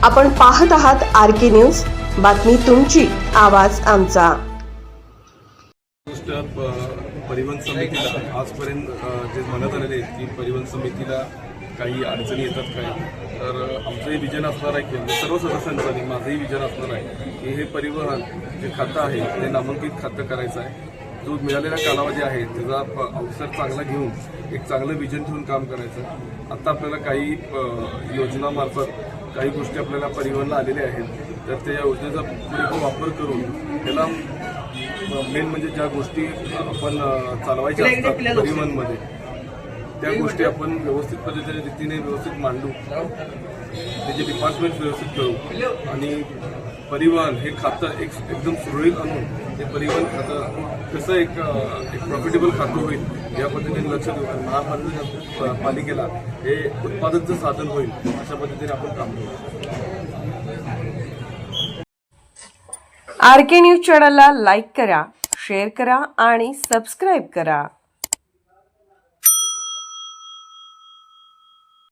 आपण पाहत आहात आर.के. न्यूज, बातमी तुमची, आवाज आमचा. परिवहन समितीला आजपर्यंत जे म्हणत आलेले आहेत की परिवहन समितीला काही अडचणी येतात काय, तर आमचंही विजन असणार आहे की सर्व सदस्यांचं आणि माझंही विजन असणार आहे की हे परिवहन जे खातं आहे ते नामांकित खातं करायचं आहे. जो मिळालेला कालावधी आहे त्याचा अवसर चांगला घेऊन एक चांगलं विजन ठेवून काम करायचं. आत्ता आपल्याला काही योजनामार्फत काही गोष्टी आपल्याला परिवहनला आलेल्या आहेत, तर त्या योजनेचा पुरेपूर वापर करून त्याला मेन म्हणजे ज्या गोष्टी आपण चालवायच्या असतात परिवहनमध्ये त्या गोष्टी आपण व्यवस्थित पद्धतीने रीतीने व्यवस्थित मांडू, त्याचे डिपार्टमेंट व्यवस्थित करू आणि परिवहन हे खातं एकदम सुरळीत आणून हे परिवहन खातं कसं एक प्रॉफिटेबल खातं होईल या पद्धतीने लक्ष देऊ. महापालिकेला हे उत्पादनचं साधन होईल अशा पद्धतीने आपण काम करू. आर.के. न्यूज चॅनलला लाईक करा, शेअर करा आणि सबस्क्राईब करा.